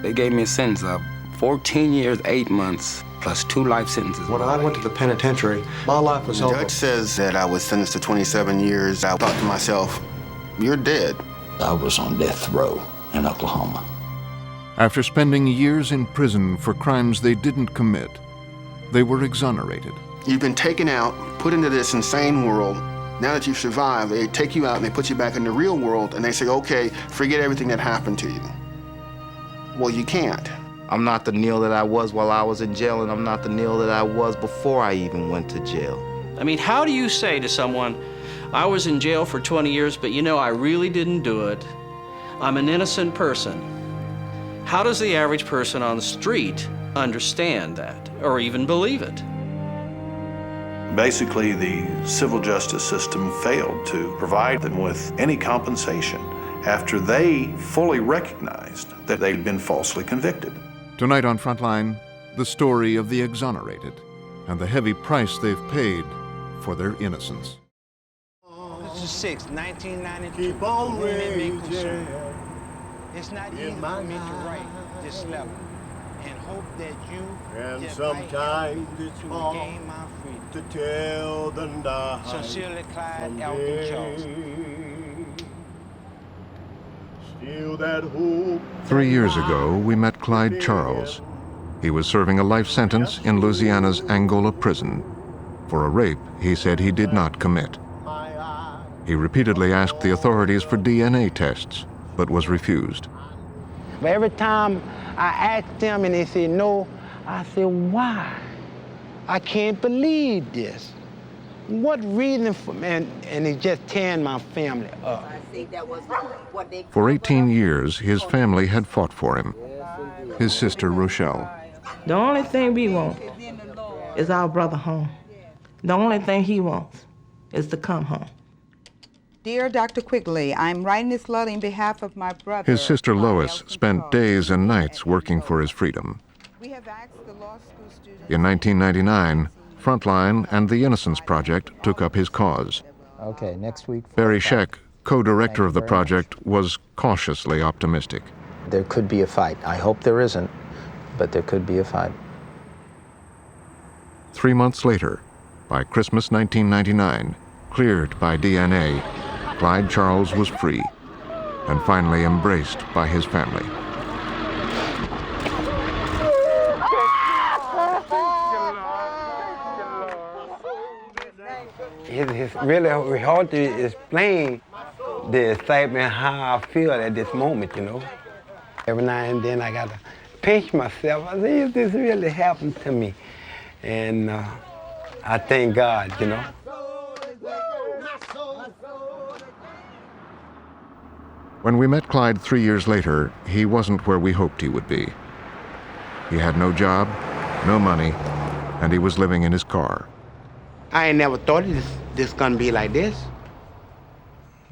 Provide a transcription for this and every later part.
They gave me a sentence of 14 years, 8 months, plus 2 life sentences. When I went to the penitentiary, my life was over. The judge says that I was sentenced to 27 years. I thought to myself, you're dead. I was on death row in Oklahoma. After spending years in prison for crimes they didn't commit, they were exonerated. You've been taken out, put into this insane world. Now that you've survived, they take you out and they put you back in the real world and they say, okay, forget everything that happened to you. Well, you can't. I'm not the Neil that I was while I was in jail, and I'm not the Neil that I was before I even went to jail. I mean, how do you say to someone, I was in jail for 20 years, but you know, I really didn't do it. I'm an innocent person. How does the average person on the street understand that or even believe it? Basically, the civil justice system failed to provide them with any compensation after they fully recognized that they'd been falsely convicted. Tonight on Frontline, the story of the exonerated and the heavy price they've paid for their innocence. This is 6, 1992. Keep on raging. It's not easy for me to write this level and hope that you and that sometimes it's hard gain my freedom. To tell the night. Sincerely, Clyde Elton Charles. Still that hope. 3 years ago, we met Clyde Charles. He was serving a life sentence in Louisiana's Angola prison for a rape he said he did not commit. He repeatedly asked the authorities for DNA tests, but was refused. But every time I asked them and they said no, I said, why? I can't believe this. What reason for, and it just tearing my family up. For 18 years, his family had fought for him. His sister, Rochelle. The only thing we want is our brother home. The only thing he wants is to come home. Dear Dr. Quigley, I'm writing this letter in behalf of my brother. His sister Lois spent days and nights working for his freedom. We have asked the law school students. In 1999, Frontline and the Innocence Project took up his cause. Okay, next week. Barry Scheck, co-director of the project, was cautiously optimistic. There could be a fight. I hope there isn't, but there could be a fight. 3 months later, by Christmas 1999, cleared by DNA, Clyde Charles was free and finally embraced by his family. It's really hard to explain the excitement, how I feel at this moment, you know. Every now and then I gotta pinch myself. I say, if this really happened to me? And I thank God, you know. When we met Clyde 3 years later, he wasn't where we hoped he would be. He had no job, no money, and he was living in his car. I ain't never thought this gonna be like this.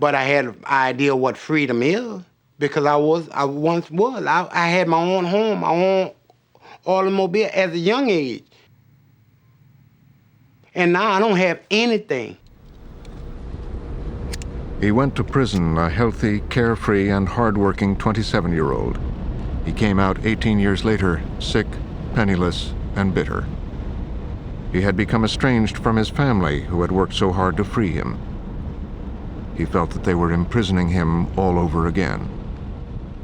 But I had an idea what freedom is, because I once was. I had my own home, my own automobile at a young age. And now I don't have anything. He went to prison a healthy, carefree, and hard-working 27-year-old. He came out 18 years later, sick, penniless, and bitter. He had become estranged from his family, who had worked so hard to free him. He felt that they were imprisoning him all over again.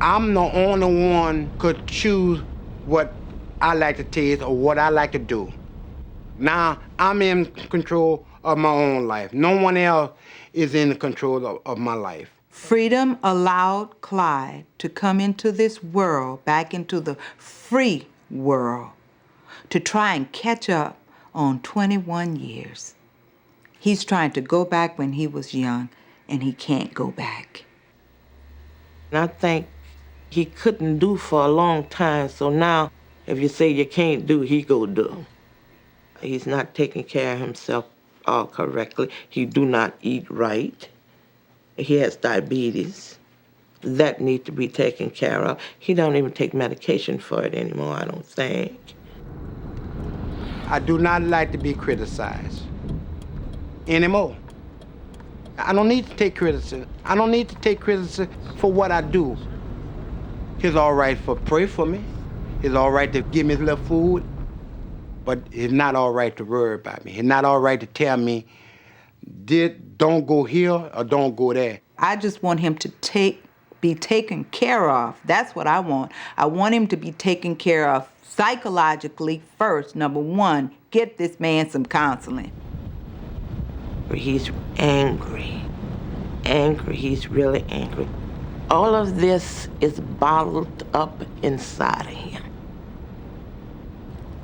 I'm the only one could choose what I like to taste or what I like to do. Now, I'm in control of my own life. No one else is in control of my life. Freedom allowed Clyde to come into this world, back into the free world, to try and catch up on 21 years. He's trying to go back when he was young, and he can't go back. And I think he couldn't do for a long time, so now if you say you can't do, he go do. He's not taking care of himself all correctly. He do not eat right. He has diabetes. That needs to be taken care of. He don't even take medication for it anymore, I don't think. I do not like to be criticized anymore. I don't need to take criticism. I don't need to take criticism for what I do. It's all right to pray for me. It's all right to give me a little food. But it's not all right to worry about me. It's not all right to tell me, don't go here or don't go there. I just want him to be taken care of. That's what I want. I want him to be taken care of psychologically first. Number one, get this man some counseling. He's angry. He's really angry. All of this is bottled up inside of him.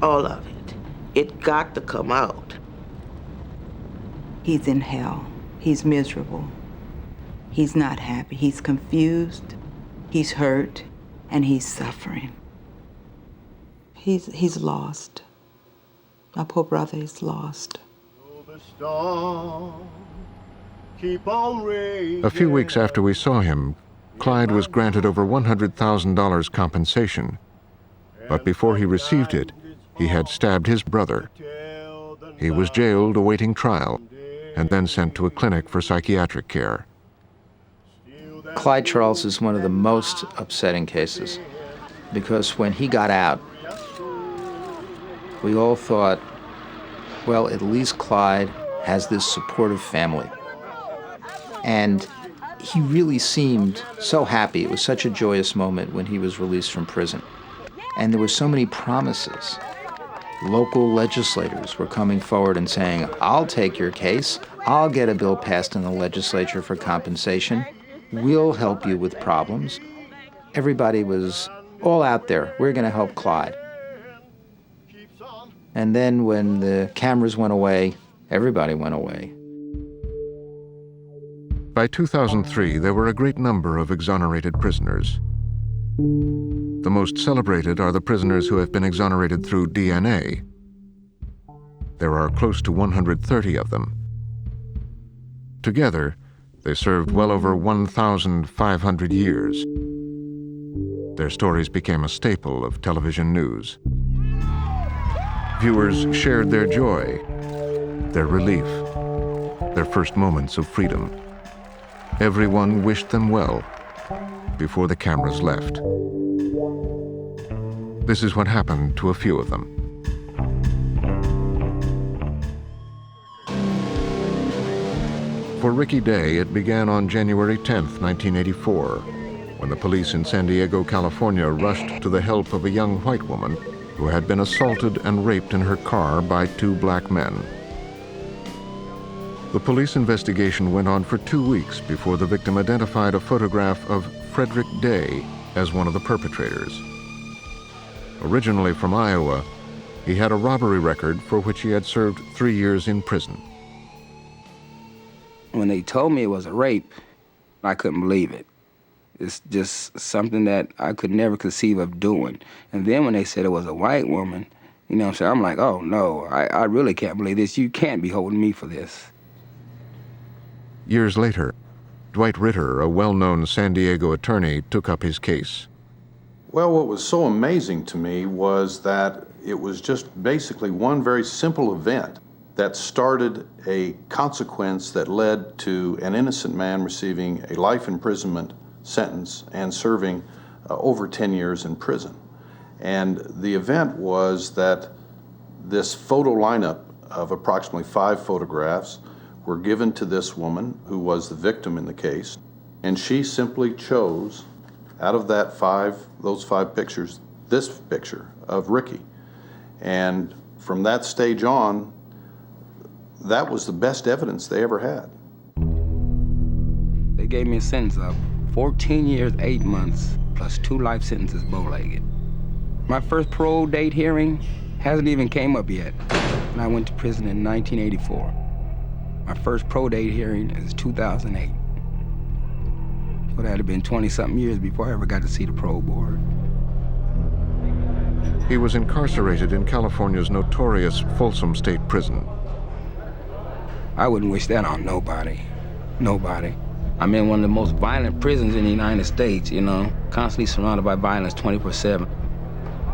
All of it. It got to come out. He's in hell. He's miserable. He's not happy. He's confused. He's hurt. And he's suffering. He's lost. My poor brother is lost. A few weeks after we saw him, Clyde was granted over $100,000 compensation. But before he received it, he had stabbed his brother. He was jailed awaiting trial and then sent to a clinic for psychiatric care. Clyde Charles is one of the most upsetting cases because when he got out, we all thought, well, at least Clyde has this supportive family. And he really seemed so happy. It was such a joyous moment when he was released from prison. And there were so many promises. Local legislators were coming forward and saying, I'll take your case. I'll get a bill passed in the legislature for compensation. We'll help you with problems. Everybody was all out there. We're going to help Clyde. And then when the cameras went away, everybody went away. By 2003, there were a great number of exonerated prisoners. The most celebrated are the prisoners who have been exonerated through DNA. There are close to 130 of them. Together, they served well over 1,500 years. Their stories became a staple of television news. Viewers shared their joy, their relief, their first moments of freedom. Everyone wished them well before the cameras left. This is what happened to a few of them. For Ricky Day, it began on January 10th, 1984, when the police in San Diego, California, rushed to the help of a young white woman who had been assaulted and raped in her car by two black men. The police investigation went on for 2 weeks before the victim identified a photograph of Frederick Day as one of the perpetrators. Originally from Iowa, he had a robbery record for which he had served 3 years in prison. When they told me it was a rape, I couldn't believe it. It's just something that I could never conceive of doing. And then when they said it was a white woman, you know what I'm saying, I'm like, oh no, I really can't believe this. You can't be holding me for this. Years later, Dwight Ritter, a well-known San Diego attorney, took up his case. Well, what was so amazing to me was that it was just basically one very simple event that started a consequence that led to an innocent man receiving a life imprisonment sentence and serving over 10 years in prison. And the event was that this photo lineup of approximately 5 photographs were given to this woman who was the victim in the case, and she simply chose out of those 5 pictures, this picture of Ricky. And from that stage on, that was the best evidence they ever had. They gave me a sentence of 14 years, 8 months, plus 2 life sentences bow-legged. My first parole date hearing hasn't even came up yet, and I went to prison in 1984. My first pro date hearing is 2008. So that had been 20-something years before I ever got to see the parole board. He was incarcerated in California's notorious Folsom State Prison. I wouldn't wish that on nobody. Nobody. I'm in one of the most violent prisons in the United States, you know, constantly surrounded by violence 24/7.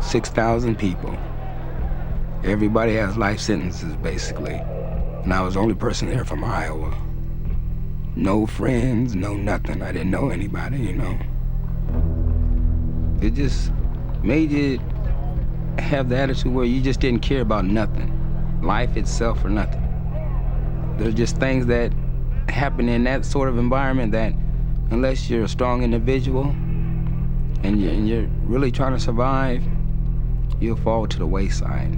6,000 people. Everybody has life sentences, basically. And I was the only person there from Iowa. No friends, no nothing. I didn't know anybody, you know. It just made you have the attitude where you just didn't care about nothing, life itself or nothing. There's just things that happen in that sort of environment that unless you're a strong individual and you're really trying to survive, you'll fall to the wayside.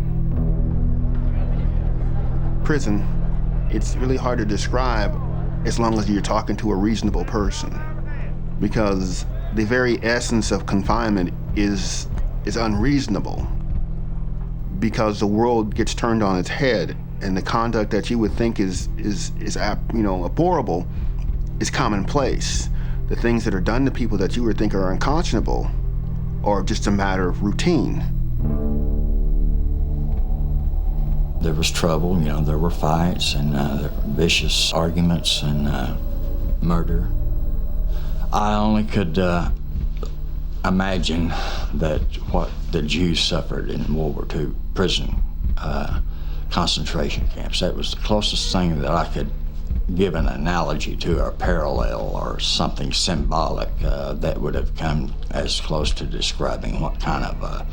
Prison, it's really hard to describe as long as you're talking to a reasonable person, because the very essence of confinement is unreasonable, because the world gets turned on its head, and the conduct that you would think is abhorrible is commonplace. The things that are done to people that you would think are unconscionable are just a matter of routine. There was trouble, there were fights and there were vicious arguments and murder. I only could imagine that what the Jews suffered in World War II prison concentration camps. That was the closest thing that I could give an analogy to, or parallel, or something symbolic that would have come as close to describing what kind of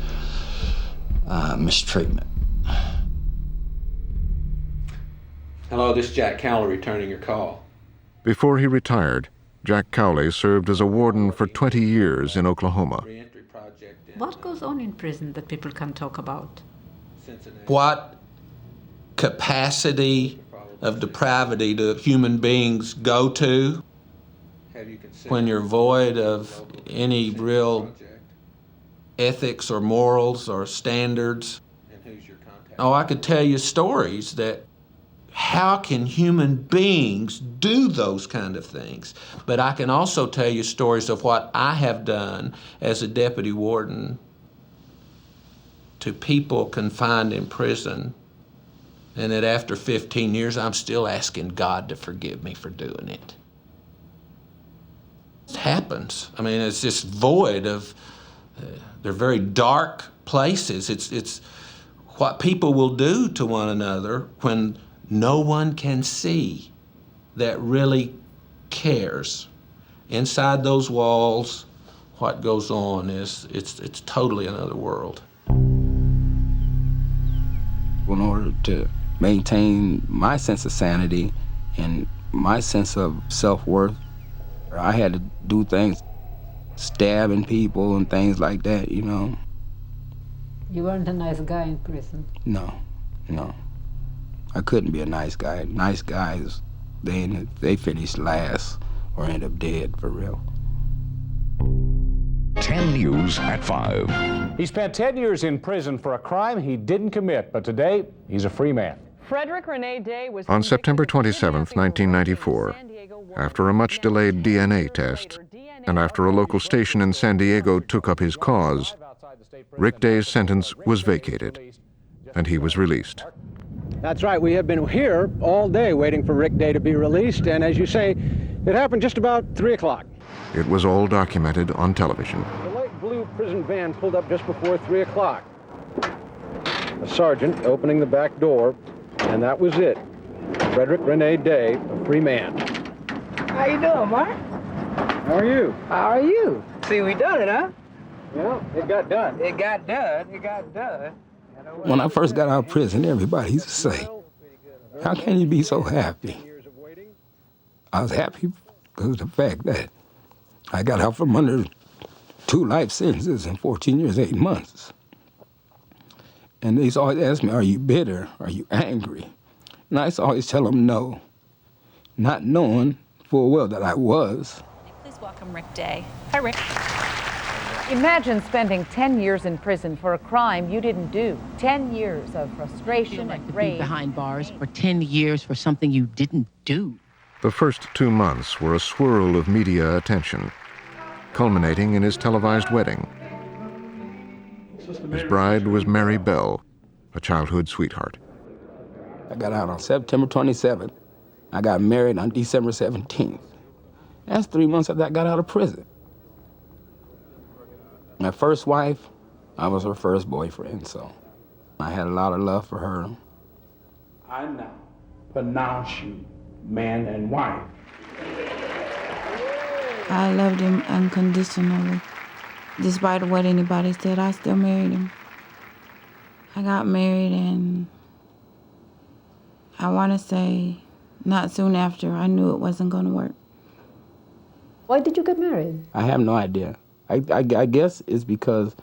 mistreatment. Hello, this is Jack Cowley returning your call. Before he retired, Jack Cowley served as a warden for 20 years in Oklahoma. What goes on in prison that people can talk about? What capacity of depravity do human beings go to when you're void of any real ethics or morals or standards? Oh, I could tell you stories that how can human beings do those kind of things? But I can also tell you stories of what I have done as a deputy warden to people confined in prison, and that after 15 years, I'm still asking God to forgive me for doing it. It happens. I mean, it's just void of, they're very dark places. It's what people will do to one another when no one can see that really cares. Inside those walls, what goes on is, it's totally another world. In order to maintain my sense of sanity and my sense of self-worth, I had to do things, stabbing people and things like that, You weren't a nice guy in prison? No. I couldn't be a nice guy. Nice guys, they finish last or end up dead for real. 10 News at 5. He spent 10 years in prison for a crime he didn't commit, but today he's a free man. Frederick Rene Day was on September 27, 1994, after a much-delayed DNA test, and after a local station in San Diego took up his cause, Rick Day's sentence was vacated, and he was released. That's right. We have been here all day waiting for Rick Day to be released, and as you say, it happened just about 3 o'clock. It was all documented on television. The light blue prison van pulled up just before 3 o'clock. A sergeant opening the back door, and that was it. Frederick Rene Day, a free man. How you doing, Mark? How are you? How are you? See, we done it, huh? Yeah, it got done. It got done. It got done. When I first got out of prison, everybody used to say, how can you be so happy? I was happy because of the fact that I got out from under 2 life sentences in 14 years, 8 months. And they used to always ask me, are you bitter? Are you angry? And I used to always tell them no, not knowing full well that I was. Please welcome Rick Day. Hi, Rick. Imagine spending 10 years in prison for a crime you didn't do. 10 years of frustration and rage. Behind bars for 10 years for something you didn't do. The first 2 months were a swirl of media attention, culminating in his televised wedding. His bride was Mary Bell, a childhood sweetheart. I got out on September 27th. I got married on December 17th. That's 3 months after I got out of prison. My first wife, I was her first boyfriend, so I had a lot of love for her. I now pronounce you man and wife. I loved him unconditionally. Despite what anybody said, I still married him. I got married, and I want to say not soon after, I knew it wasn't going to work. Why did you get married? I have no idea. I guess it's because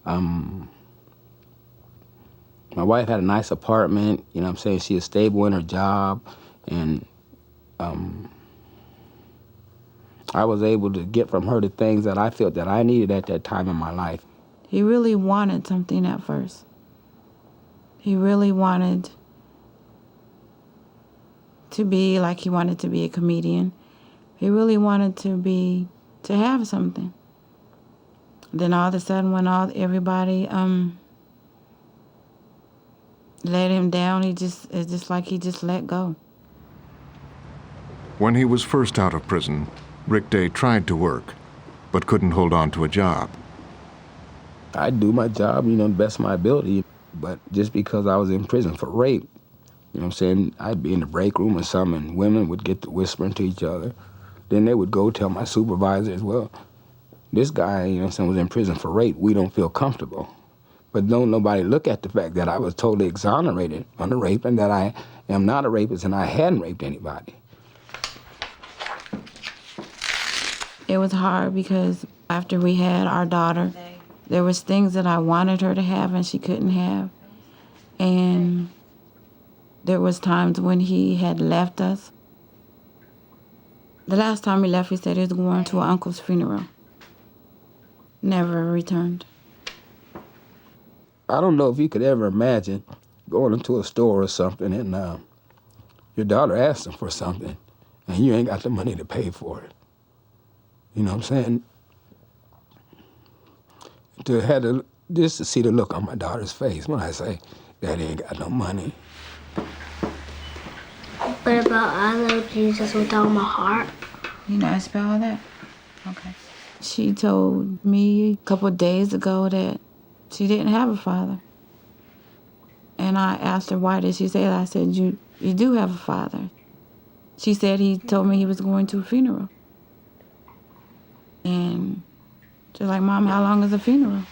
my wife had a nice apartment, you know what I'm saying? She was stable in her job, and I was able to get from her the things that I felt that I needed at that time in my life. He really wanted something at first. He really wanted to be like he wanted to be a comedian. He really wanted to have something. Then all of a sudden, when everybody let him down, it's just like he just let go. When he was first out of prison, Rick Day tried to work, but couldn't hold on to a job. I'd do my job, the best of my ability, but just because I was in prison for rape, you know what I'm saying, I'd be in the break room or something, and women would get to whispering to each other. Then they would go tell my supervisor as well, this guy, was in prison for rape. We don't feel comfortable. But don't nobody look at the fact that I was totally exonerated on the rape and that I am not a rapist and I hadn't raped anybody. It was hard because after we had our daughter, there was things that I wanted her to have and she couldn't have. And there was times when he had left us. The last time he left, he said he was going to an uncle's funeral. Never returned. I don't know if you could ever imagine going into a store or something and your daughter asks them for something and you ain't got the money to pay for it. You know what I'm saying? Just to see the look on my daughter's face when I say, Daddy ain't got no money. What about I love Jesus with all my heart? You know how to spell all that? Okay. She told me a couple of days ago that she didn't have a father. And I asked her, why did she say that? I said, you do have a father. She said he told me he was going to a funeral. And she's like, Mom, how long is the funeral?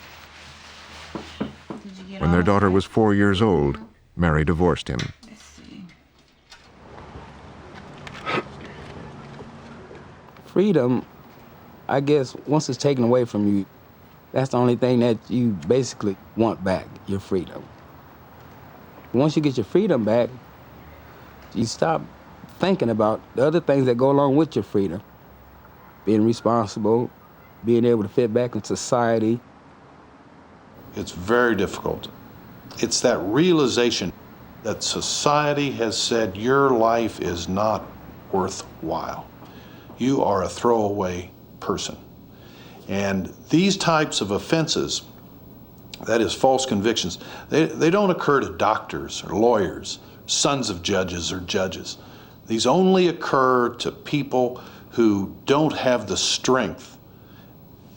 When their daughter was 4 years old, Mary divorced him. Freedom, I guess, once it's taken away from you, that's the only thing that you basically want back, your freedom. Once you get your freedom back, you stop thinking about the other things that go along with your freedom. Being responsible, being able to fit back in society. It's very difficult. It's that realization that society has said your life is not worthwhile. You are a throwaway person. And these types of offenses, that is false convictions, they don't occur to doctors or lawyers, sons of judges or judges. These only occur to people who don't have the strength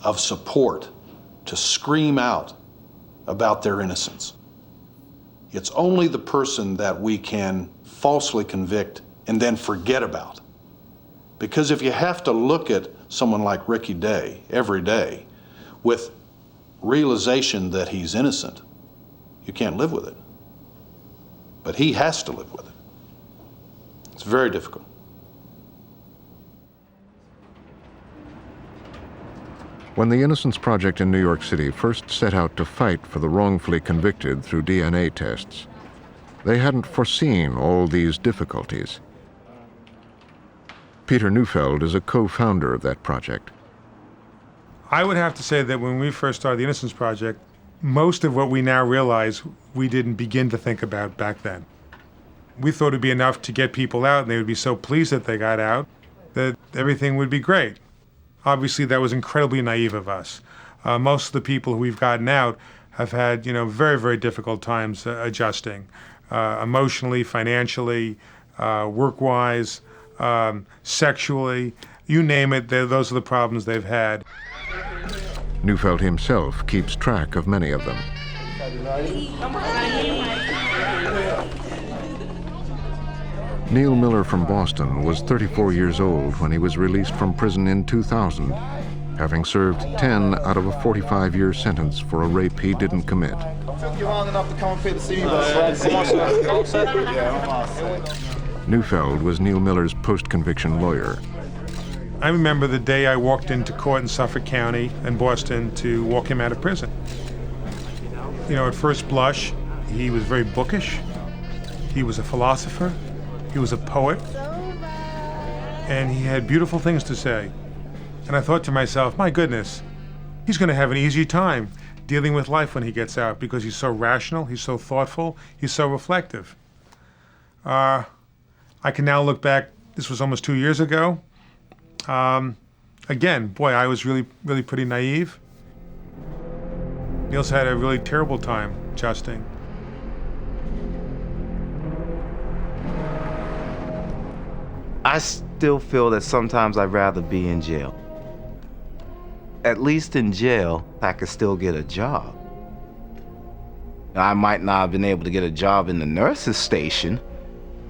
of support to scream out about their innocence. It's only the person that we can falsely convict and then forget about. Because if you have to look at someone like Ricky Day every day with realization that he's innocent, you can't live with it. But he has to live with it. It's very difficult. When the Innocence Project in New York City first set out to fight for the wrongfully convicted through DNA tests, they hadn't foreseen all these difficulties. Peter Neufeld is a co-founder of that project. I would have to say that when we first started the Innocence Project, most of what we now realize we didn't begin to think about back then. We thought it'd be enough to get people out and they would be so pleased that they got out that everything would be great. Obviously, that was incredibly naive of us. Most of the people who we've gotten out have had, very, very difficult times adjusting, emotionally, financially, work-wise, sexually, you name it, those are the problems they've had. Neufeld himself keeps track of many of them. Neil Miller from Boston was 34 years old when he was released from prison in 2000 having served 10 out of a 45-year sentence for a rape he didn't commit. Neufeld was Neil Miller's post-conviction lawyer. I remember the day I walked into court in Suffolk County in Boston to walk him out of prison. You know, at first blush, he was very bookish. He was a philosopher. He was a poet. And he had beautiful things to say. And I thought to myself, my goodness, he's going to have an easy time dealing with life when he gets out because he's so rational, he's so thoughtful, he's so reflective. I can now look back, this was almost 2 years ago. Again, boy, I was really pretty naive. Neil's had a really terrible time adjusting. I still feel that sometimes I'd rather be in jail. At least in jail, I could still get a job. I might not have been able to get a job in the nurse's station,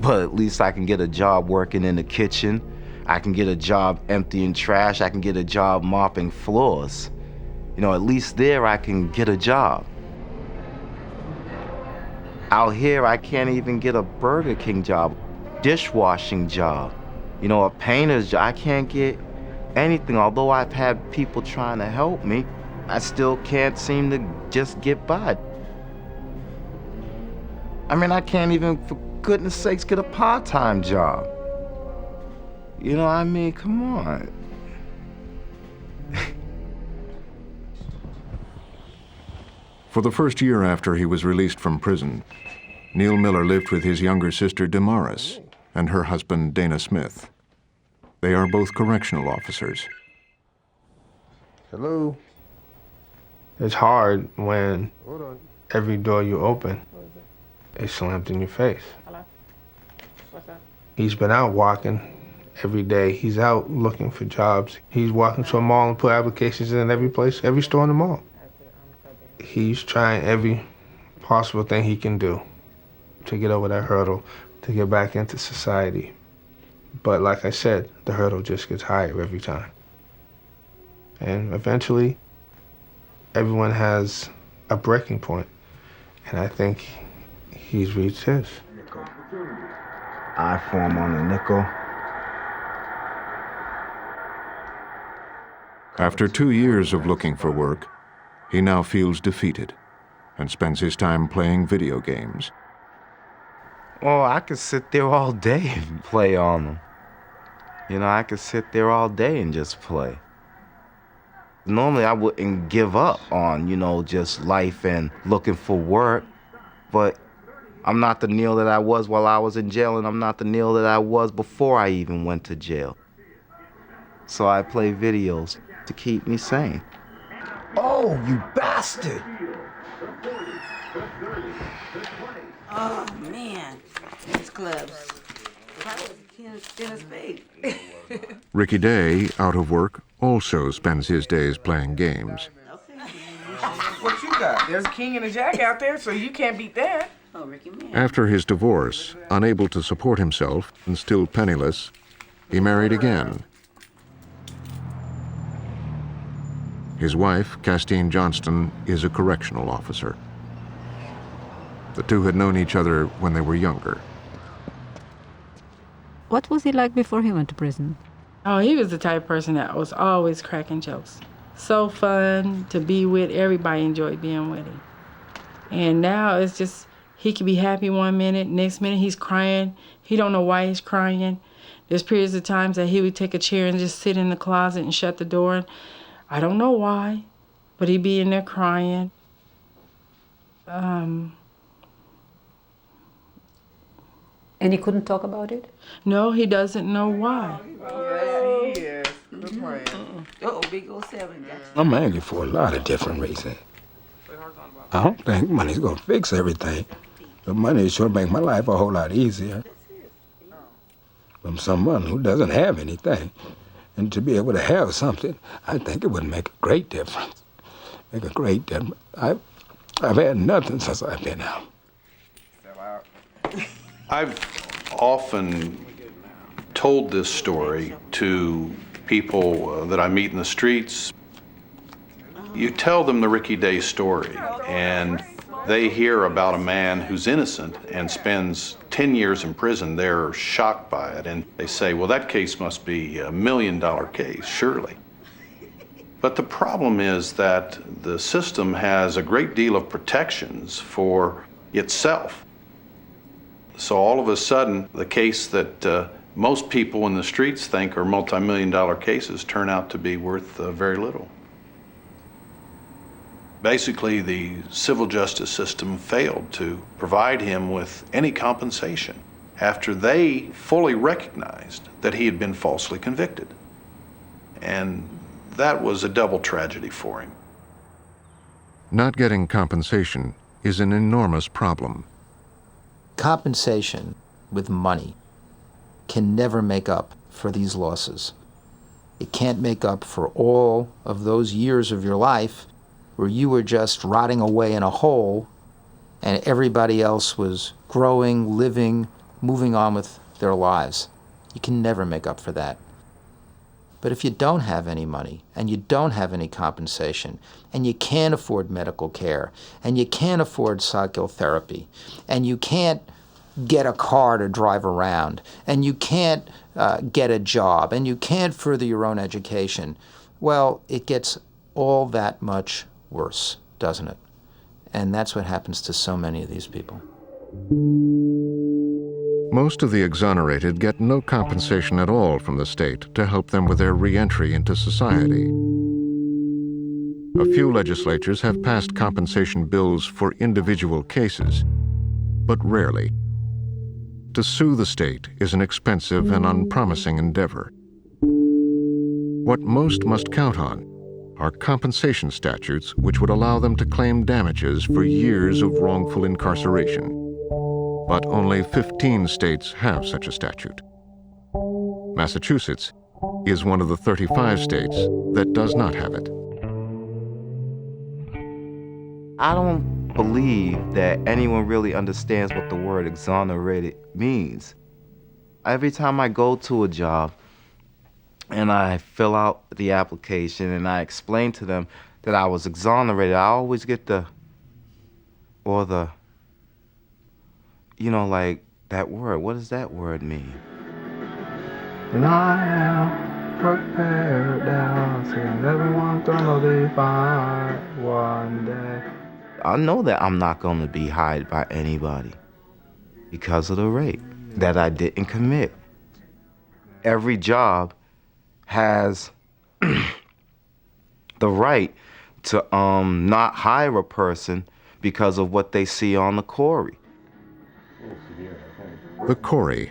but at least I can get a job working in the kitchen. I can get a job emptying trash. I can get a job mopping floors. You know, at least there I can get a job. Out here, I can't even get a Burger King job, dishwashing job, you know, a painter's job. I can't get anything. Although I've had people trying to help me, I still can't seem to just get by. I mean, I can't even, for goodness sakes, get a part-time job. You know, I mean, come on. For the first year after he was released from prison, Neil Miller lived with his younger sister Damaris and her husband Dana Smith. They are both correctional officers. Hello. It's hard when every door you open is slammed in your face. Hello? What's up? He's been out walking every day. He's out looking for jobs. He's walking to a mall and put applications in every place, every store in the mall. He's trying every possible thing he can do to get over that hurdle, to get back into society. But like I said, the hurdle just gets higher every time. And eventually, everyone has a breaking point. And I think he's reached his. I form on the nickel. After 2 years of looking for work, he now feels defeated and spends his time playing video games. Well, I could sit there all day and play on them. You know, I could sit there all day and just play. Normally, I wouldn't give up on, you know, just life and looking for work, but I'm not the Neil that I was while I was in jail, and I'm not the Neil that I was before I even went to jail. So I play videos to keep me sane. Oh, you bastard! Oh, man. These clubs. Ricky Day, out of work, also spends his days playing games. What you got? There's a king and a jack out there, so you can't beat that. Oh, Ricky, man. After his divorce, unable to support himself and still penniless, he married again. His wife, Castine Johnston, is a correctional officer. The two had known each other when they were younger. What was he like before he went to prison? Oh, he was the type of person that was always cracking jokes. So fun to be with. Everybody enjoyed being with him. And now it's just, he could be happy one minute, next minute he's crying. He don't know why he's crying. There's periods of times that he would take a chair and just sit in the closet and shut the door. And I don't know why, but he'd be in there crying. And he couldn't talk about it? No, he doesn't know why. Yes, he is. Good plan. Oh, big old 7. I'm angry for a lot of different reasons. I don't think money's gonna fix everything, but money sure make my life a whole lot easier. From someone who doesn't have anything, and to be able to have something, I think it would make a great difference. Make a great difference. I've had nothing since I've been out. I've often told this story to people that I meet in the streets, you tell them the Ricky Day story, and they hear about a man who's innocent and spends 10 years in prison. They're shocked by it, and they say, well, that case must be $1 million case, surely. But the problem is that the system has a great deal of protections for itself. So all of a sudden, the case that most people in the streets think are multi-million-dollar cases turn out to be worth very little. Basically, the civil justice system failed to provide him with any compensation after they fully recognized that he had been falsely convicted. And that was a double tragedy for him. Not getting compensation is an enormous problem. Compensation with money can never make up for these losses. It can't make up for all of those years of your life where you were just rotting away in a hole and everybody else was growing, living, moving on with their lives. You can never make up for that. But if you don't have any money and you don't have any compensation and you can't afford medical care and you can't afford psychotherapy and you can't get a car to drive around and you can't get a job and you can't further your own education, well, it gets all that much worse, doesn't it? And that's what happens to so many of these people. Most of the exonerated get no compensation at all from the state to help them with their re-entry into society. A few legislatures have passed compensation bills for individual cases, but rarely. To sue the state is an expensive and unpromising endeavor. What most must count on are compensation statutes which would allow them to claim damages for years of wrongful incarceration. But only 15 states have such a statute. Massachusetts is one of the 35 states that does not have it. I don't believe that anyone really understands what the word exonerated means. Every time I go to a job and I fill out the application and I explain to them that I was exonerated, I always get like that word. What does that word mean? And I am prepared now, saying everyone's gonna be fine one day. I know that I'm not gonna be hired by anybody because of the rape that I didn't commit. Every job has the right to not hire a person because of what they see on the Corey. The CORI,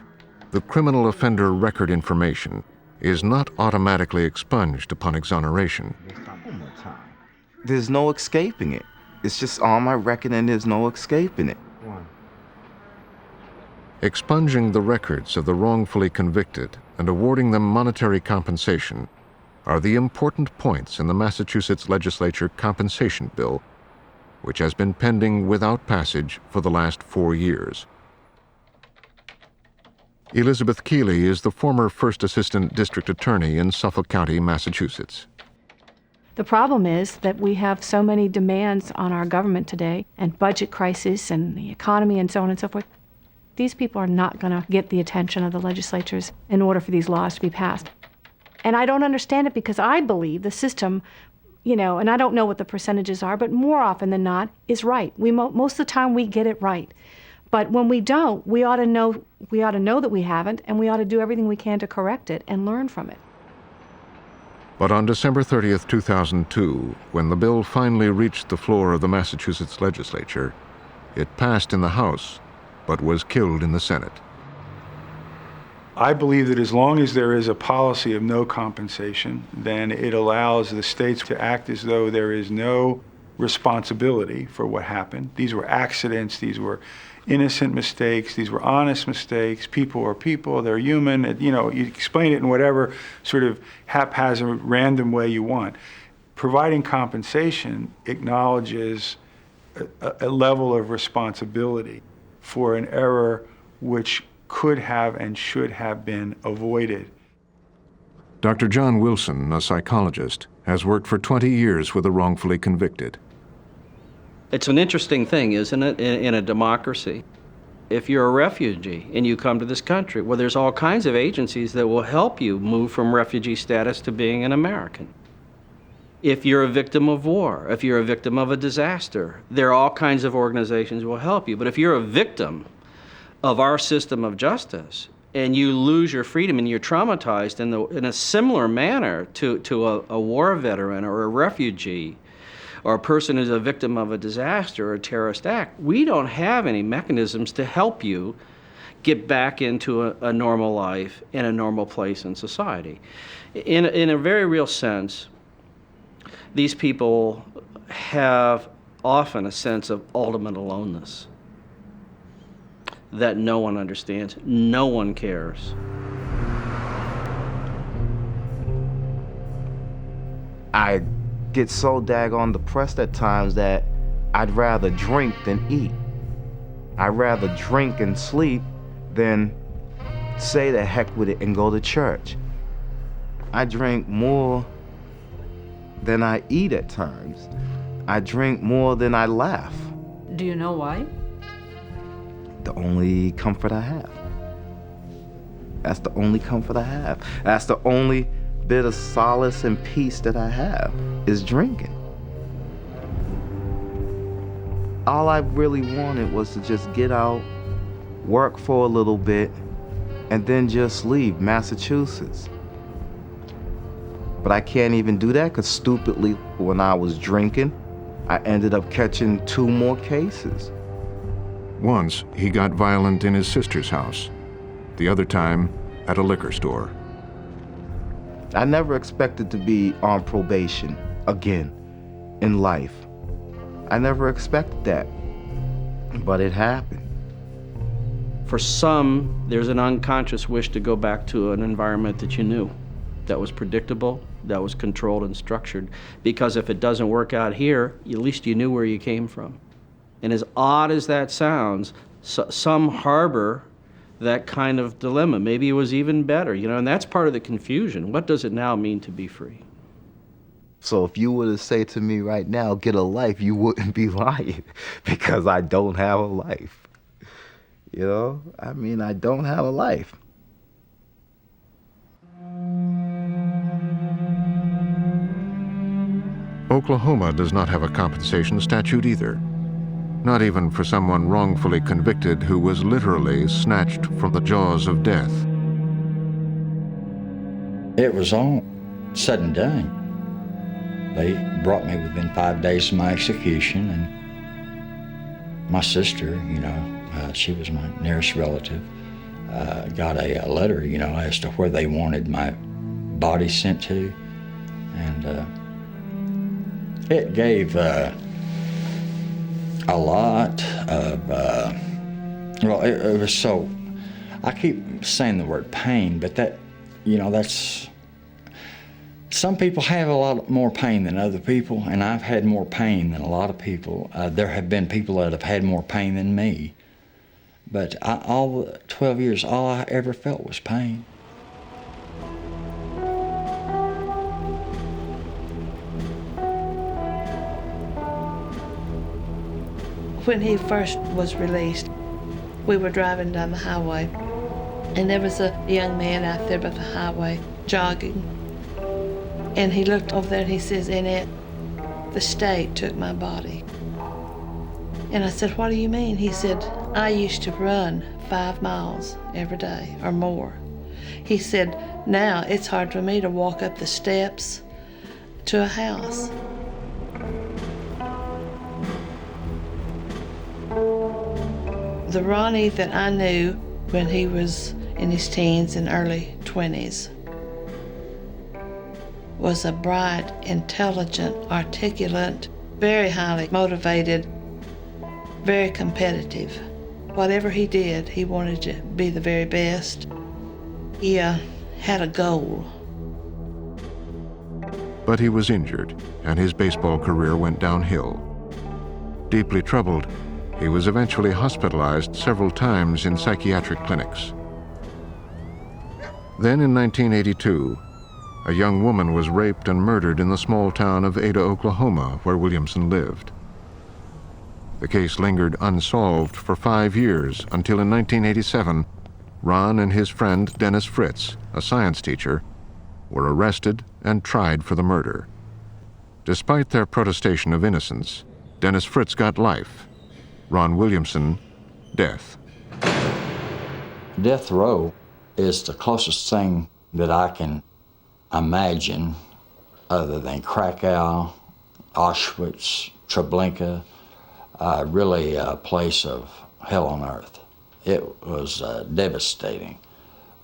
the Criminal Offender Record Information, is not automatically expunged upon exoneration. There's no escaping it. It's just on my record and there's no escaping it. Expunging the records of the wrongfully convicted and awarding them monetary compensation are the important points in the Massachusetts Legislature Compensation Bill, which has been pending without passage for the last 4 years. Elizabeth Keeley is the former First Assistant District Attorney in Suffolk County, Massachusetts. The problem is that we have so many demands on our government today, and budget crisis and the economy and so on and so forth. These people are not going to get the attention of the legislatures in order for these laws to be passed. And I don't understand it because I believe the system, and I don't know what the percentages are, but more often than not is right. Most of the time we get it right. But when we don't, we ought to know that we haven't, and we ought to do everything we can to correct it and learn from it. But on December 30th, 2002, when the bill finally reached the floor of the Massachusetts legislature, it passed in the House, but was killed in the Senate. I believe that as long as there is a policy of no compensation, then it allows the states to act as though there is no responsibility for what happened. These were accidents, these were innocent mistakes, these were honest mistakes. People are people, they're human. You explain it in whatever sort of haphazard, random way you want. Providing compensation acknowledges a level of responsibility for an error which could have and should have been avoided. Dr. John Wilson, a psychologist, has worked for 20 years with the wrongfully convicted. It's an interesting thing, isn't it, in a democracy? If you're a refugee and you come to this country, well, there's all kinds of agencies that will help you move from refugee status to being an American. If you're a victim of war, if you're a victim of a disaster, there are all kinds of organizations that will help you. But if you're a victim of our system of justice and you lose your freedom and you're traumatized in a similar manner to a war veteran or a refugee, or a person who's a victim of a disaster or a terrorist act, we don't have any mechanisms to help you get back into a normal life in a normal place in society. In a very real sense, these people have often a sense of ultimate aloneness that no one understands, no one cares. I get so daggone depressed at times that I'd rather drink than eat. I'd rather drink and sleep than say the heck with it and go to church. I drink more than I eat at times. I drink more than I laugh. Do you know why? The only comfort I have. That's the only comfort I have. That's the only bit of solace and peace that I have is drinking. All I really wanted was to just get out, work for a little bit, and then just leave Massachusetts. But I can't even do that because stupidly, when I was drinking, I ended up catching 2 more cases. Once, he got violent in his sister's house. The other time, at a liquor store. I never expected to be on probation again in life. I never expected that, but it happened. For some, there's an unconscious wish to go back to an environment that you knew, that was predictable, that was controlled and structured. Because if it doesn't work out here, at least you knew where you came from. And as odd as that sounds, some harbor that kind of dilemma. Maybe it was even better, and that's part of the confusion. What does it now mean to be free? So if you were to say to me right now, get a life, you wouldn't be lying because I don't have a life. I don't have a life. Oklahoma does not have a compensation statute either. Not even for someone wrongfully convicted who was literally snatched from the jaws of death. It was all said and done. They brought me within 5 days of my execution, and my sister, she was my nearest relative, got a letter, as to where they wanted my body sent to, and it gave a lot of, it was so, I keep saying the word pain, but that, that's, some people have a lot more pain than other people, and I've had more pain than a lot of people. There have been people that have had more pain than me, but all 12 years, all I ever felt was pain. When he first was released, we were driving down the highway, and there was a young man out there by the highway jogging. And he looked over there and he says, "Annette, the state took my body." And I said, "What do you mean?" He said, "I used to run 5 miles every day or more." He said, "Now it's hard for me to walk up the steps to a house." The Ronnie that I knew when he was in his teens and early 20s was a bright, intelligent, articulate, very highly motivated, very competitive. Whatever he did, he wanted to be the very best. He had a goal. But he was injured, and his baseball career went downhill. Deeply troubled, he was eventually hospitalized several times in psychiatric clinics. Then in 1982, A young woman was raped and murdered in the small town of Ada, Oklahoma, where Williamson lived. The case lingered unsolved for 5 years until in 1987, Ron and his friend Dennis Fritz, a science teacher, were arrested and tried for the murder. Despite their protestation of innocence, Dennis Fritz got life. Ron Williamson, death. Death row is the closest thing that I can imagine other than Krakow, Auschwitz, Treblinka, really a place of hell on earth. It was devastating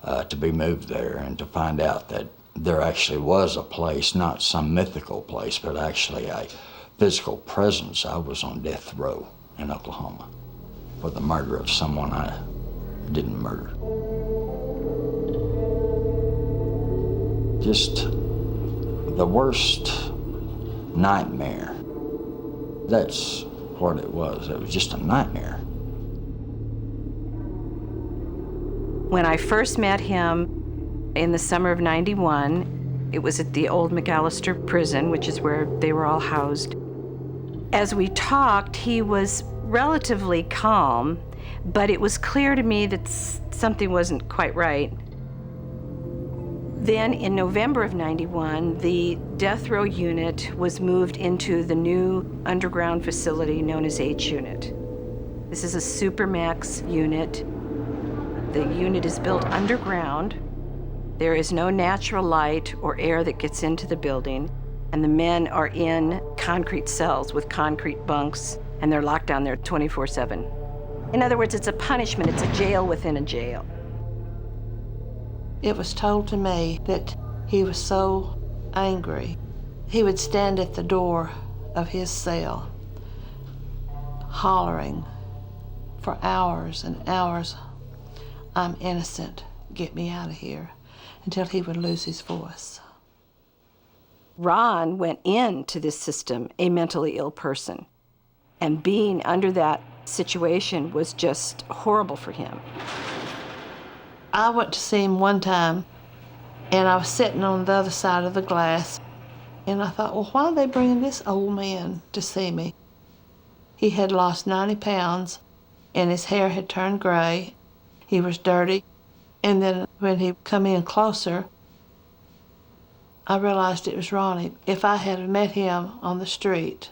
to be moved there and to find out that there actually was a place, not some mythical place, but actually a physical presence. I was on death row in Oklahoma for the murder of someone I didn't murder. Just the worst nightmare. That's what it was. It was just a nightmare. When I first met him in the summer of '91, it was at the old McAllister prison, which is where they were all housed. As we talked, he was relatively calm, but it was clear to me that something wasn't quite right. Then in November of '91, the death row unit was moved into the new underground facility known as H Unit. This is a supermax unit. The unit is built underground. There is no natural light or air that gets into the building, and the men are in concrete cells with concrete bunks, and they're locked down there 24/7. In other words, it's a punishment. It's a jail within a jail. It was told to me that he was so angry, he would stand at the door of his cell, hollering for hours and hours, "I'm innocent, get me out of here," until he would lose his voice. Ron went into this system a mentally ill person, and being under that situation was just horrible for him. I went to see him one time, and I was sitting on the other side of the glass, and I thought, well, why are they bringing this old man to see me? He had lost 90 pounds, and his hair had turned gray. He was dirty, and then when he come in closer, I realized it was Ronnie. If I had met him on the street,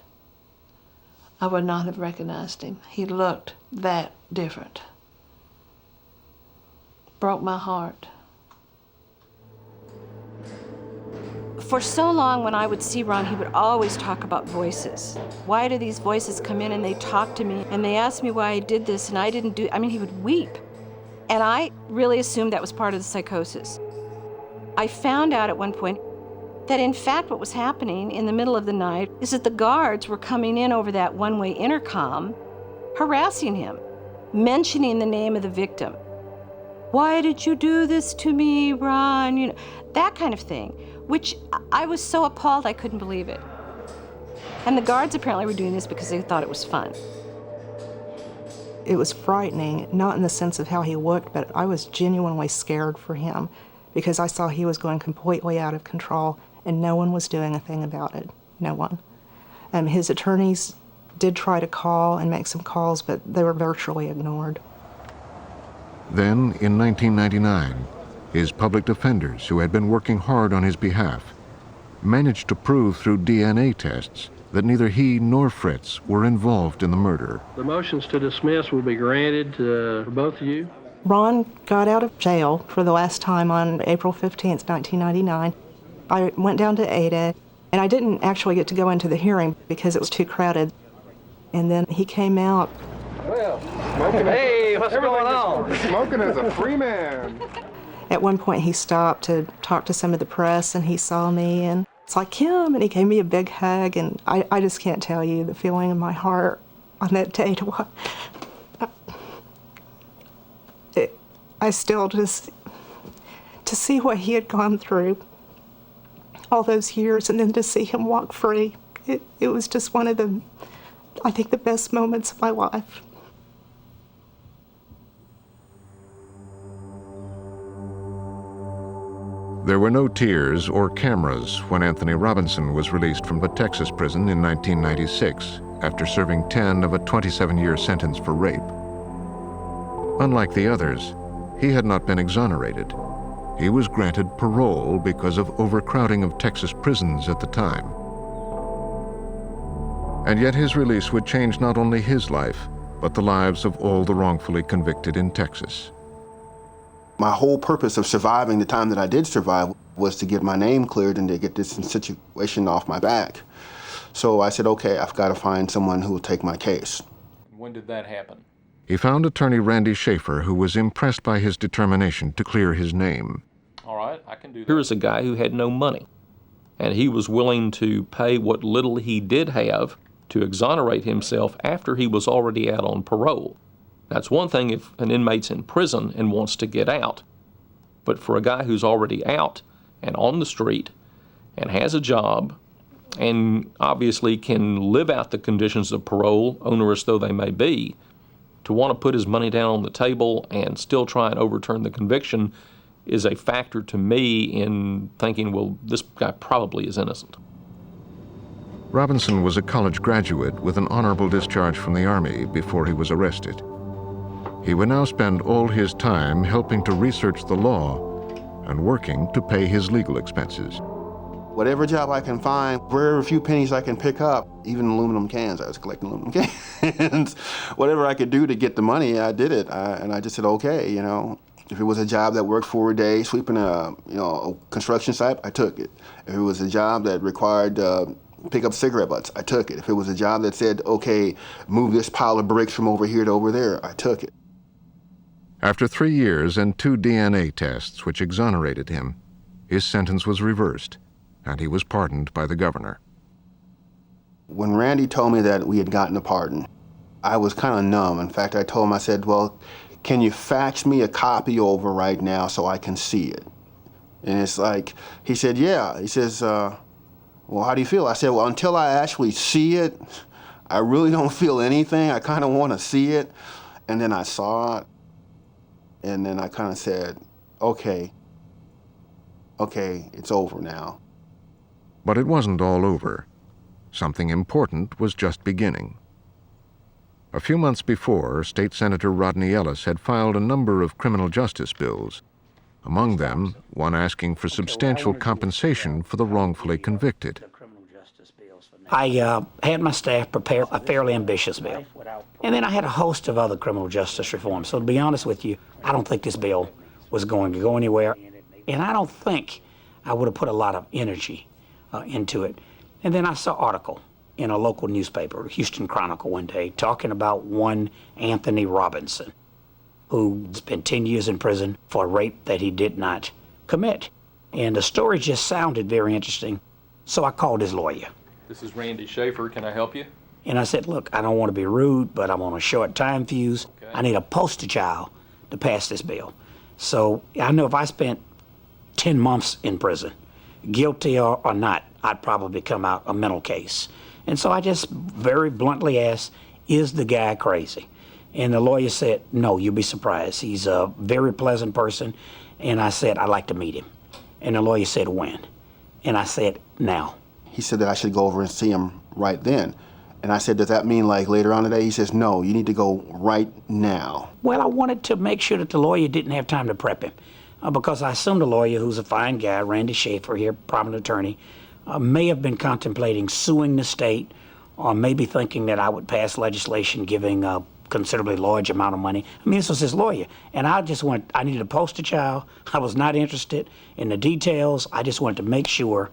I would not have recognized him. He looked that different. Broke my heart. For so long, when I would see Ron, he would always talk about voices. Why do these voices come in and they talk to me and they ask me why I did this and I didn't do, I mean, he would weep. And I really assumed that was part of the psychosis. I found out at one point that in fact what was happening in the middle of the night is that the guards were coming in over that one-way intercom, harassing him, mentioning the name of the victim. Why did you do this to me, Ron? You know, that kind of thing, which I was so appalled I couldn't believe it. And the guards apparently were doing this because they thought it was fun. It was frightening, not in the sense of how he looked, but I was genuinely scared for him because I saw he was going completely out of control and no one was doing a thing about it. No one. His attorneys did try to call and make some calls, but they were virtually ignored. Then, in 1999, his public defenders, who had been working hard on his behalf, managed to prove through DNA tests that neither he nor Fritz were involved in the murder. The motions to dismiss will be granted for both of you. Ron got out of jail for the last time on April 15th, 1999. I went down to Ada, and I didn't actually get to go into the hearing because it was too crowded. And then he came out. Well, smoking. Hey, what's going on? Smoking as a free man. At one point, he stopped to talk to some of the press, and he saw me, and it's like, Kim, and he gave me a big hug, and I just can't tell you the feeling in my heart on that day I still just, to see what he had gone through all those years, and then to see him walk free, it was just one of the, I think, the best moments of my life. There were no tears or cameras when Anthony Robinson was released from the Texas prison in 1996 after serving 10 of a 27-year sentence for rape. Unlike the others, he had not been exonerated. He was granted parole because of overcrowding of Texas prisons at the time. And yet his release would change not only his life, but the lives of all the wrongfully convicted in Texas. My whole purpose of surviving the time that I did survive was to get my name cleared and to get this situation off my back. So I said, okay, I've got to find someone who will take my case. When did that happen? He found attorney Randy Schaefer, who was impressed by his determination to clear his name. All right, I can do that. Here's a guy who had no money, and he was willing to pay what little he did have to exonerate himself after he was already out on parole. That's one thing if an inmate's in prison and wants to get out. But for a guy who's already out and on the street and has a job and obviously can live out the conditions of parole, onerous though they may be, to want to put his money down on the table and still try and overturn the conviction is a factor to me in thinking, well, this guy probably is innocent. Robinson was a college graduate with an honorable discharge from the Army before he was arrested. He would now spend all his time helping to research the law and working to pay his legal expenses. Whatever job I can find, wherever few pennies I can pick up, even aluminum cans, I was collecting aluminum cans. Whatever I could do to get the money, I did it. And I just said, okay, you know, if it was a job that worked 4 days, sweeping a construction site, I took it. If it was a job that required pick up cigarette butts, I took it. If it was a job that said, okay, move this pile of bricks from over here to over there, I took it. After 3 years and 2 DNA tests which exonerated him, his sentence was reversed, and he was pardoned by the governor. When Randy told me that we had gotten a pardon, I was kind of numb. In fact, I told him, I said, well, can you fax me a copy over right now so I can see it? And it's like, he said, yeah. He says, well, how do you feel? I said, well, until I actually see it, I really don't feel anything. I kind of want to see it. And then I saw it. And then I kind of said, okay, it's over now. But it wasn't all over. Something important was just beginning. A few months before, State Senator Rodney Ellis had filed a number of criminal justice bills, among them one asking for substantial compensation for the wrongfully convicted. I had my staff prepare a fairly ambitious bill. And then I had a host of other criminal justice reforms. So to be honest with you, I don't think this bill was going to go anywhere. And I don't think I would have put a lot of energy into it. And then I saw an article in a local newspaper, Houston Chronicle, one day, talking about one Anthony Robinson, who spent 10 years in prison for a rape that he did not commit. And the story just sounded very interesting. So I called his lawyer. This is Randy Schaefer. Can I help you? And I said, look, I don't want to be rude, but I'm on a short time fuse. Okay. I need a poster child to pass this bill. So I know if I spent 10 months in prison, guilty or not, I'd probably come out a mental case. And so I just very bluntly asked, is the guy crazy? And the lawyer said, no, you'll be surprised. He's a very pleasant person. And I said, I'd like to meet him. And the lawyer said, when? And I said, now. He said that I should go over and see him right then. And I said, does that mean like later on today? He says, no, you need to go right now. Well, I wanted to make sure that the lawyer didn't have time to prep him because I assumed the lawyer, who's a fine guy, Randy Schaefer here, prominent attorney, may have been contemplating suing the state or maybe thinking that I would pass legislation giving a considerably large amount of money. I mean, this was his lawyer. And I needed a poster child. I was not interested in the details. I just wanted to make sure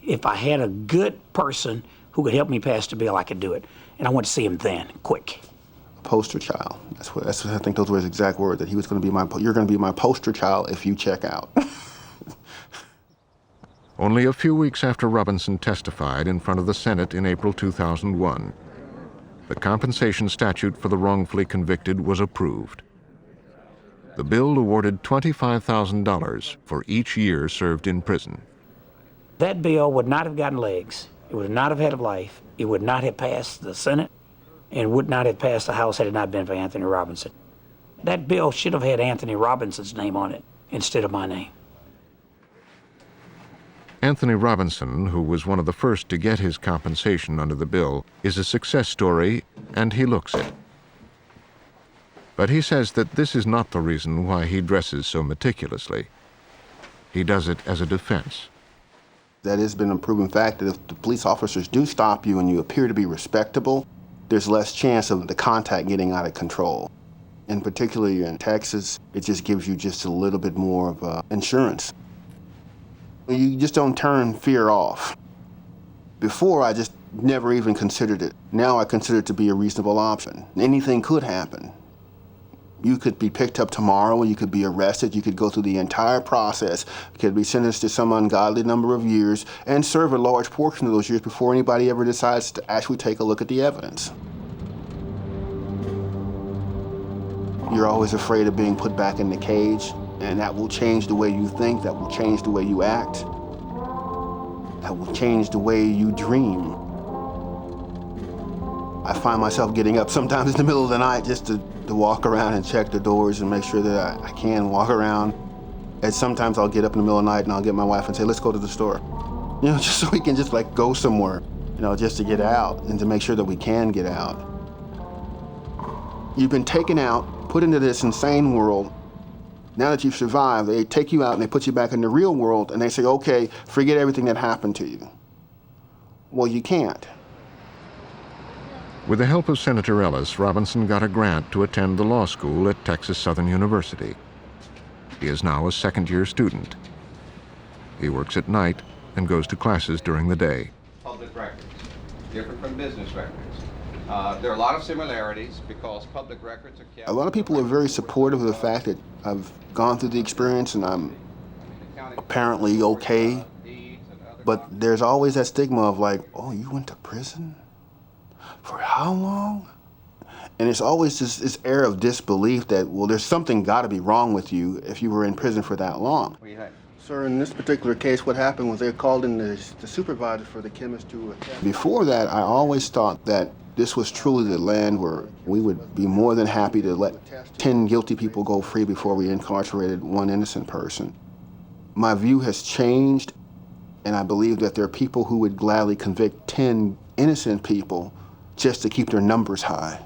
if I had a good person who could help me pass the bill, I could do it. And I went to see him then, quick. Poster child. That's what I think those were his exact words, that he was going to be you're going to be my poster child if you check out. Only a few weeks after Robinson testified in front of the Senate in April 2001, the compensation statute for the wrongfully convicted was approved. The bill awarded $25,000 for each year served in prison. That bill would not have gotten legs. It would not have had a life. It would not have passed the Senate and would not have passed the House had it not been for Anthony Robinson. That bill should have had Anthony Robinson's name on it instead of my name. Anthony Robinson, who was one of the first to get his compensation under the bill, is a success story, and he looks it. But he says that this is not the reason why he dresses so meticulously. He does it as a defense. That has been a proven fact that if the police officers do stop you and you appear to be respectable, there's less chance of the contact getting out of control. And particularly in Texas, it just gives you just a little bit more of insurance. You just don't turn fear off. Before, I just never even considered it. Now I consider it to be a reasonable option. Anything could happen. You could be picked up tomorrow, you could be arrested, you could go through the entire process, you could be sentenced to some ungodly number of years, and serve a large portion of those years before anybody ever decides to actually take a look at the evidence. You're always afraid of being put back in the cage, and that will change the way you think, that will change the way you act, that will change the way you dream. I find myself getting up sometimes in the middle of the night just to walk around and check the doors and make sure that I can walk around. And sometimes I'll get up in the middle of the night and I'll get my wife and say, let's go to the store. You know, just so we can just like go somewhere, you know, just to get out and to make sure that we can get out. You've been taken out, put into this insane world. Now that you've survived, they take you out and they put you back in the real world and they say, okay, forget everything that happened to you. Well, you can't. With the help of Senator Ellis, Robinson got a grant to attend the law school at Texas Southern University. He is now a second-year student. He works at night and goes to classes during the day. Public records, different from business records. There are a lot of similarities because public records are kept. A lot of people are very supportive of the fact that I've gone through the experience and I'm apparently okay. But there's always that stigma of like, oh, you went to prison? For how long? And it's always this air of disbelief that, well, there's something got to be wrong with you if you were in prison for that long. Sir, in this particular case, what happened was they called in the supervisor for the chemist to... Before that, I always thought that this was truly the land where we would be more than happy to let 10 guilty people go free before we incarcerated one innocent person. My view has changed, and I believe that there are people who would gladly convict 10 innocent people just to keep their numbers high.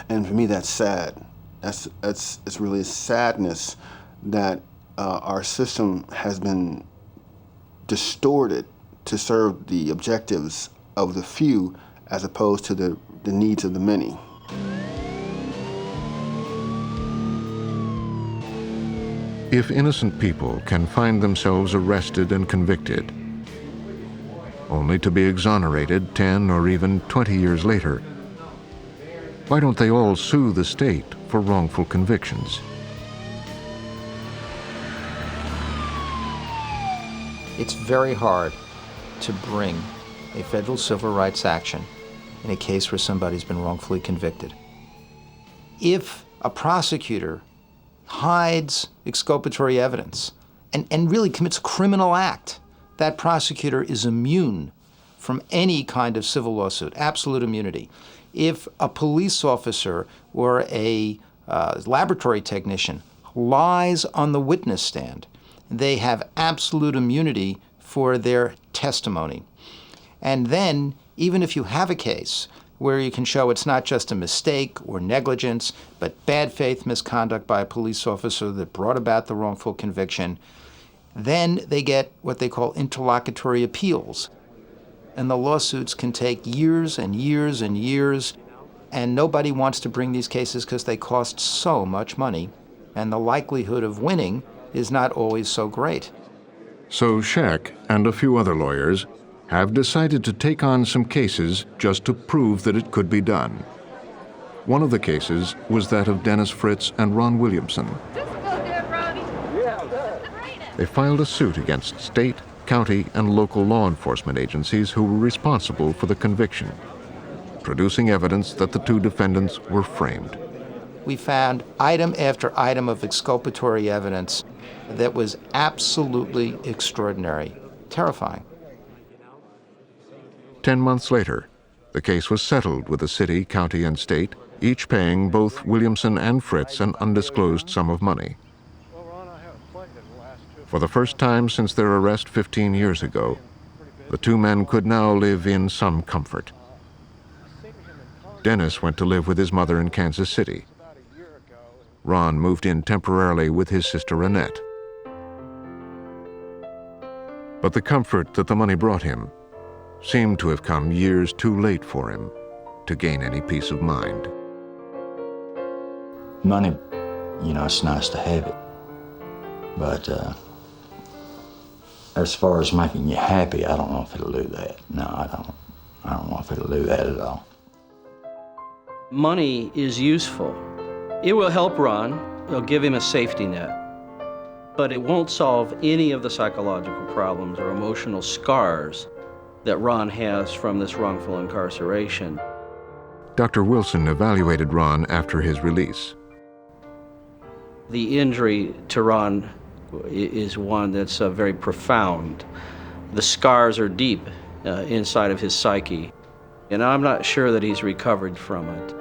And for me, that's sad. It's really a sadness that our system has been distorted to serve the objectives of the few as opposed to the needs of the many. If innocent people can find themselves arrested and convicted, only to be exonerated 10 or even 20 years later, why don't they all sue the state for wrongful convictions? It's very hard to bring a federal civil rights action in a case where somebody's been wrongfully convicted. If a prosecutor hides exculpatory evidence and really commits a criminal act, that prosecutor is immune from any kind of civil lawsuit, absolute immunity. If a police officer or a laboratory technician lies on the witness stand, they have absolute immunity for their testimony. And then, even if you have a case where you can show it's not just a mistake or negligence, but bad faith misconduct by a police officer that brought about the wrongful conviction, then they get what they call interlocutory appeals. And the lawsuits can take years and years and years, and nobody wants to bring these cases because they cost so much money, and the likelihood of winning is not always so great. So Scheck and a few other lawyers have decided to take on some cases just to prove that it could be done. One of the cases was that of Dennis Fritz and Ron Williamson. They filed a suit against state, county, and local law enforcement agencies who were responsible for the conviction, producing evidence that the two defendants were framed. We found item after item of exculpatory evidence that was absolutely extraordinary, terrifying. 10 months later, the case was settled with the city, county, and state, each paying both Williamson and Fritz an undisclosed sum of money. For the first time since their arrest 15 years ago, the two men could now live in some comfort. Dennis went to live with his mother in Kansas City. Ron moved in temporarily with his sister Annette. But the comfort that the money brought him seemed to have come years too late for him to gain any peace of mind. Money, you know, it's nice to have it. But as far as making you happy, I don't know if it'll do that. No, I don't. I don't know if it'll do that at all. Money is useful. It will help Ron. It'll give him a safety net. But it won't solve any of the psychological problems or emotional scars that Ron has from this wrongful incarceration. Dr. Wilson evaluated Ron after his release. The injury to Ron is one that's very profound. The scars are deep inside of his psyche, and I'm not sure that he's recovered from it.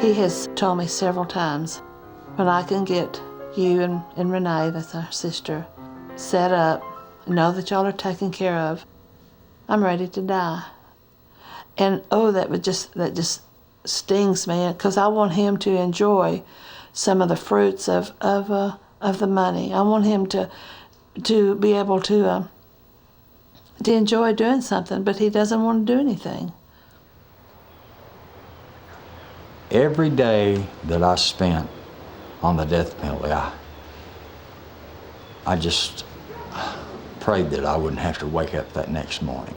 He has told me several times, when I can get you and Renee, that's our sister, set up, know that y'all are taken care of, I'm ready to die. And oh, that just stings me, because I want him to enjoy some of the fruits of the money. I want him to be able to enjoy doing something, but he doesn't want to do anything. Every day that I spent on the death penalty, I just prayed that I wouldn't have to wake up that next morning.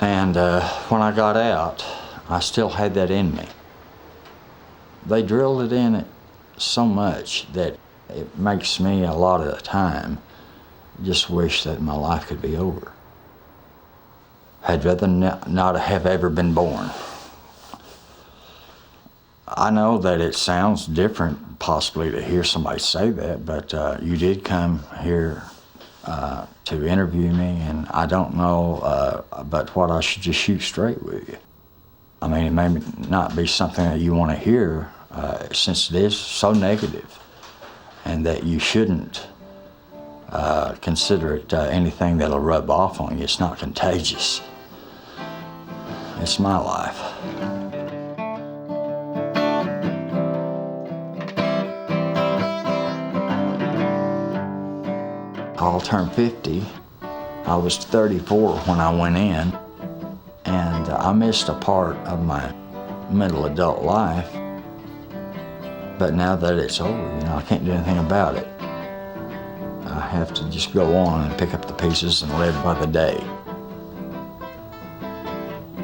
And when I got out, I still had that in me. They drilled it in it so much that it makes me a lot of the time just wish that my life could be over. I'd rather not have ever been born. I know that it sounds different possibly to hear somebody say that, but you did come here to interview me, and I don't know but what I should just shoot straight with you. I mean, it may not be something that you want to hear since it is so negative, and that you shouldn't consider it anything that'll rub off on you. It's not contagious. It's my life. I'll turn 50. I was 34 when I went in, and I missed a part of my middle adult life. But now that it's over, you know, I can't do anything about it. I have to just go on and pick up the pieces and live by the day.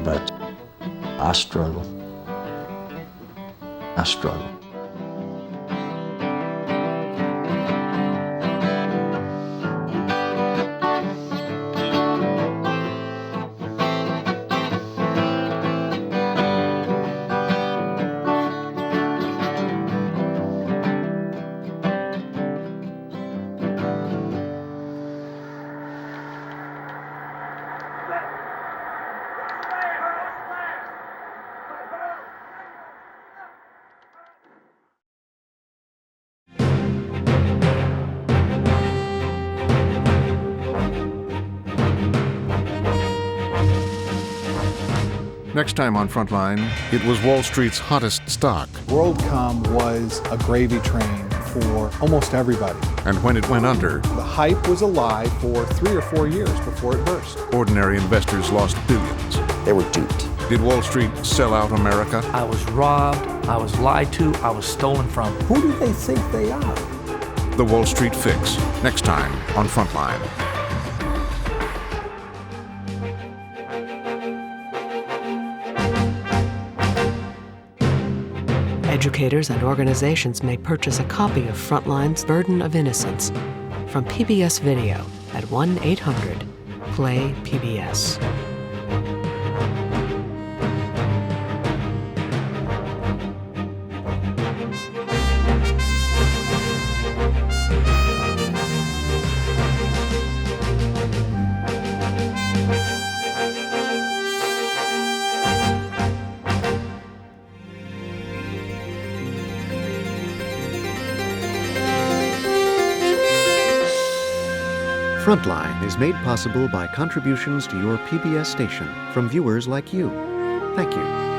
But I struggle. I struggle. Next time on Frontline, it was Wall Street's hottest stock. WorldCom was a gravy train for almost everybody. And when it went under, the hype was alive for 3 or 4 years before it burst. Ordinary investors lost billions. They were duped. Did Wall Street sell out America? I was robbed, I was lied to, I was stolen from. Who do they think they are? The Wall Street Fix, next time on Frontline. Educators and organizations may purchase a copy of Frontline's Burden of Innocence from PBS Video at 1-800-PLAY-PBS. Frontline is made possible by contributions to your PBS station from viewers like you. Thank you.